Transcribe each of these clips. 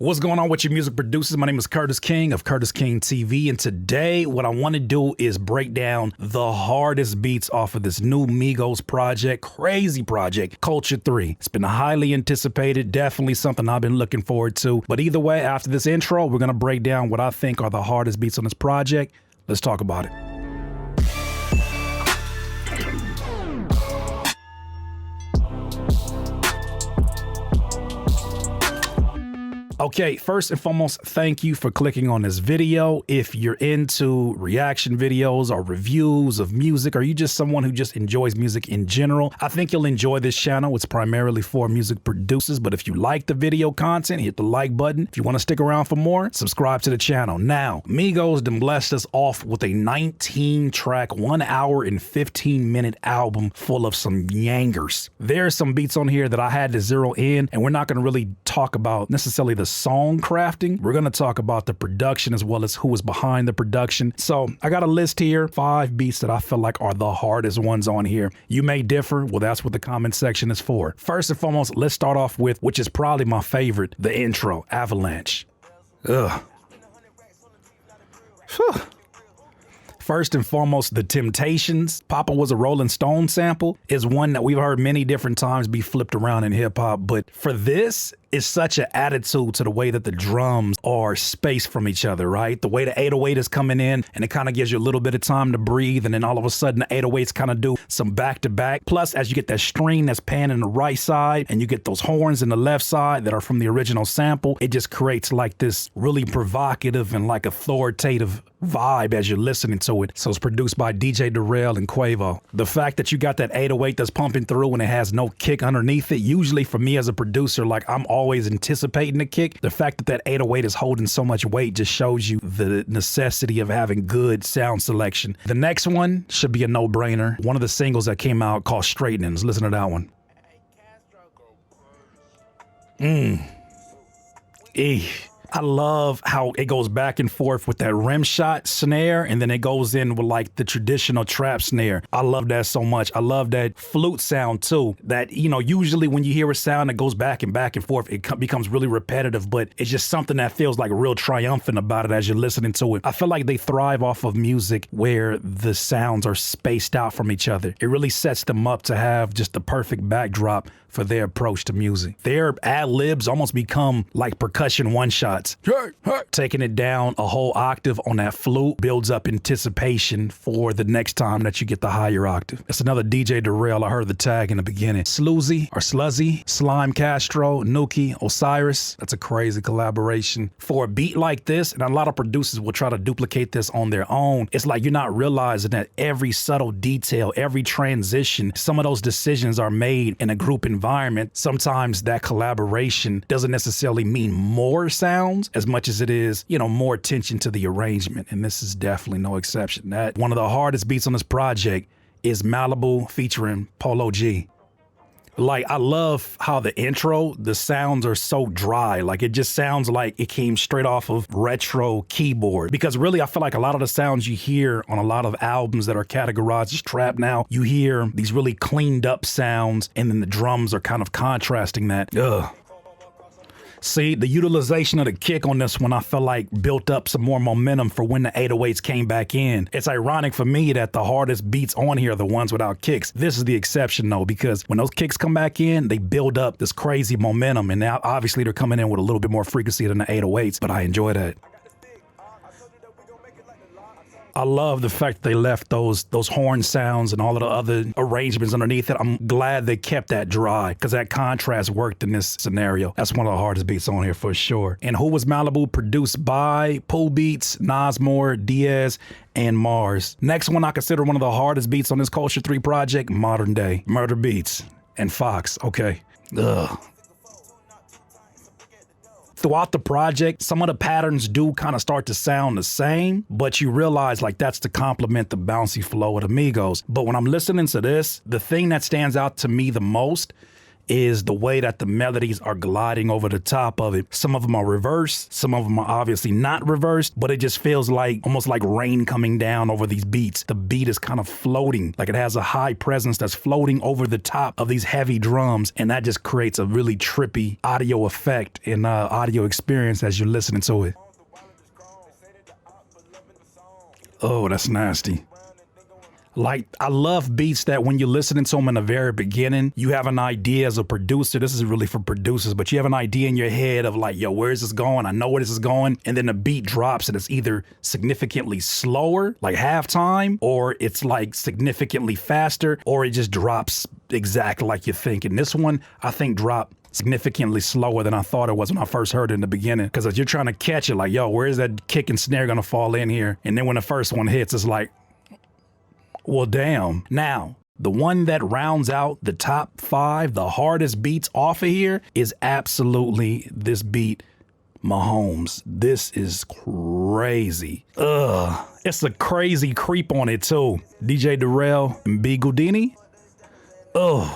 What's going on with your music producers? My name is Curtis King of Curtis King TV, and today what I want to do is break down the hardest beats off of this new Migos project, crazy project, Culture 3. It's been highly anticipated, definitely something I've been looking forward to. But either way, after this intro, we're going to break down what I think are the hardest beats on this project. Let's talk about it. Okay, first and foremost, thank you for clicking on this video. If you're into reaction videos or reviews of music, or you just someone who just enjoys music in general, I think you'll enjoy this channel. It's primarily for music producers, but if you like the video content, hit the like button. If you want to stick around for more, subscribe to the channel. Now, Migos done blessed us off with a 19-track, 1 hour and 15-minute album full of some yangers. There's some beats on here that I had to zero in, and we're not going to really talk about necessarily the song crafting. We're going to talk about the production as well as who is behind the production. So I got a list here, 5 beats that I feel like are the hardest ones on here. You may differ. Well, that's what the comment section is for. First and foremost, let's start off with, which is probably my favorite, the intro, Avalanche. Ugh. Whew. First and foremost, The Temptations, Papa Was a Rolling Stone sample, is one that we've heard many different times be flipped around in hip hop. But for this, it's such an attitude to the way that the drums are spaced from each other, right? The way the 808 is coming in, and it kind of gives you a little bit of time to breathe, and then all of a sudden the 808s kind of do some back-to-back. Plus, as you get that string that's panning the right side, and you get those horns in the left side that are from the original sample, it just creates like this really provocative and like authoritative vibe as you're listening to it. So it's produced by DJ Darrell and Quavo. The fact that you got that 808 that's pumping through and it has no kick underneath it, usually for me as a producer, like I'm always anticipating the kick. The fact that that 808 is holding so much weight just shows you the necessity of having good sound selection. The next one should be a no-brainer. One of the singles that came out called Straightening. Let's listen to that one. I love how it goes back and forth with that rim shot snare, and then it goes in with like the traditional trap snare. I love that so much. I love that flute sound too. That, you know, usually when you hear a sound that goes back and forth, it becomes really repetitive, but it's just something that feels like real triumphant about it as you're listening to it. I feel like they thrive off of music where the sounds are spaced out from each other. It really sets them up to have just the perfect backdrop for their approach to music. Their ad-libs almost become like percussion one-shots. Taking it down a whole octave on that flute builds up anticipation for the next time that you get the higher octave. It's another DJ Darrell. I heard the tag in the beginning. Sluzzy or Sluzzy, Slime Castro, Nuki, Osiris. That's a crazy collaboration. For a beat like this, and a lot of producers will try to duplicate this on their own, it's like you're not realizing that every subtle detail, every transition, some of those decisions are made in a group environment. Sometimes that collaboration doesn't necessarily mean more sounds as much as it is, you know, more attention to the arrangement. And this is definitely no exception. That one of the hardest beats on this project is Malibu featuring Polo G. Like, I love how the intro, the sounds are so dry. Like, it just sounds like it came straight off of retro keyboard. Because really, I feel like a lot of the sounds you hear on a lot of albums that are categorized as trap now, you hear these really cleaned up sounds, and then the drums are kind of contrasting that. Ugh. See, the utilization of the kick on this one, I felt like built up some more momentum for when the 808s came back in. It's ironic for me that the hardest beats on here are the ones without kicks. This is the exception though, because when those kicks come back in, they build up this crazy momentum. And now obviously they're coming in with a little bit more frequency than the 808s, but I enjoy that. I love the fact that they left those horn sounds and all of the other arrangements underneath it. I'm glad they kept that dry because that contrast worked in this scenario. That's one of the hardest beats on here for sure. And Who Was Malibu, produced by Pool Beats, Nasmore, Diaz, and Mars. Next one I consider one of the hardest beats on this Culture 3 project, Modern Day, Murder Beats, and Fox. Okay. Ugh. Throughout the project, some of the patterns do kind of start to sound the same, but you realize like that's to complement the bouncy flow of the Migos. But when I'm listening to this, the thing that stands out to me the most is the way that the melodies are gliding over the top of it. Some of them are reversed, some of them are obviously not reversed, but it just feels like almost like rain coming down over these beats. The beat is kind of floating, like it has a high presence that's floating over the top of these heavy drums, and that just creates a really trippy audio effect and audio experience as you're listening to it. Oh, that's nasty. Like, I love beats that when you're listening to them in the very beginning, you have an idea as a producer. This is really for producers, but you have an idea in your head of like, yo, where is this going? I know where this is going. And then the beat drops and it's either significantly slower, like halftime, or it's like significantly faster, or it just drops exactly like you think. And this one, I think, dropped significantly slower than I thought it was when I first heard it in the beginning. Because as you're trying to catch it, like, yo, where is that kick and snare gonna fall in here? And then when the first one hits, it's like, well, damn. Now, the one that rounds out the top 5, the hardest beats off of here, is absolutely this beat, Mahomes. This is crazy. Ugh. It's a crazy creep on it, too. DJ Darrell and B. Goudini. Ugh.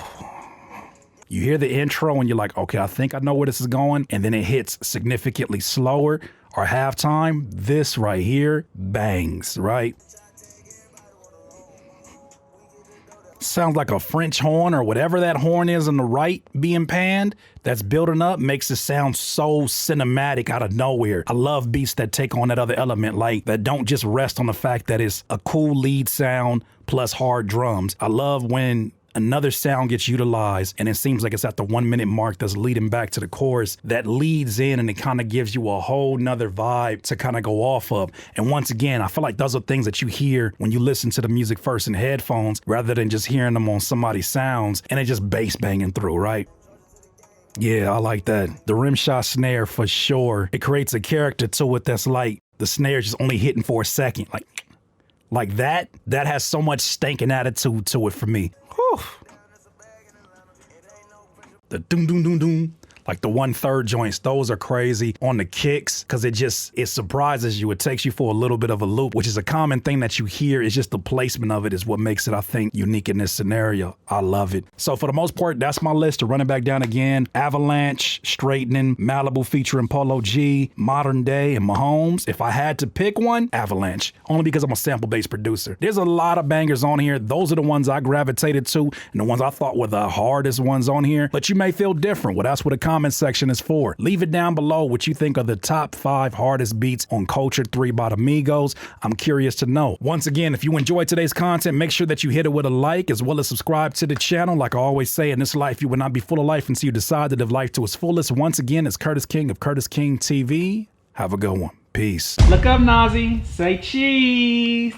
You hear the intro and you're like, okay, I think I know where this is going. And then it hits significantly slower or halftime. This right here bangs, right? Sounds like a French horn or whatever that horn is on the right being panned that's building up, makes it sound so cinematic out of nowhere. I love beats that take on that other element, like that don't just rest on the fact that it's a cool lead sound plus hard drums. I love when another sound gets utilized and it seems like it's at the 1 minute mark that's leading back to the chorus that leads in, and it kind of gives you a whole nother vibe to kind of go off of. And once again, I feel like those are things that you hear when you listen to the music first in headphones rather than just hearing them on somebody's sounds and it just bass banging through, right? Yeah, I like that. The rim shot snare for sure. It creates a character to it that's like the snare just only hitting for a second. Like that has so much stinking attitude to it for me. Whew. The doom doom doom doom, like the 1/3 joints, those are crazy on the kicks because it surprises you. It takes you for a little bit of a loop, which is a common thing that you hear. It's just the placement of it is what makes it, I think, unique in this scenario. I love it. So for the most part, that's my list. To run it back down again: Avalanche, Straightening, Malibu featuring Polo G, Modern Day, and Mahomes. If I had to pick one, Avalanche, only because I'm a sample-based producer. There's a lot of bangers on here. Those are the ones I gravitated to and the ones I thought were the hardest ones on here, but you may feel different. Well, that's what a comment section is for. Leave it down below what you think are the top 5 hardest beats on Culture 3 by the Migos. I'm curious to know. Once again, if you enjoyed today's content, make sure that you hit it with a like as well as subscribe to the channel. Like I always say, in this life, you will not be full of life until you decide to live life to its fullest. Once again, it's Curtis King of Curtis King TV. Have a good one. Peace. Look up, Nazi. Say cheese.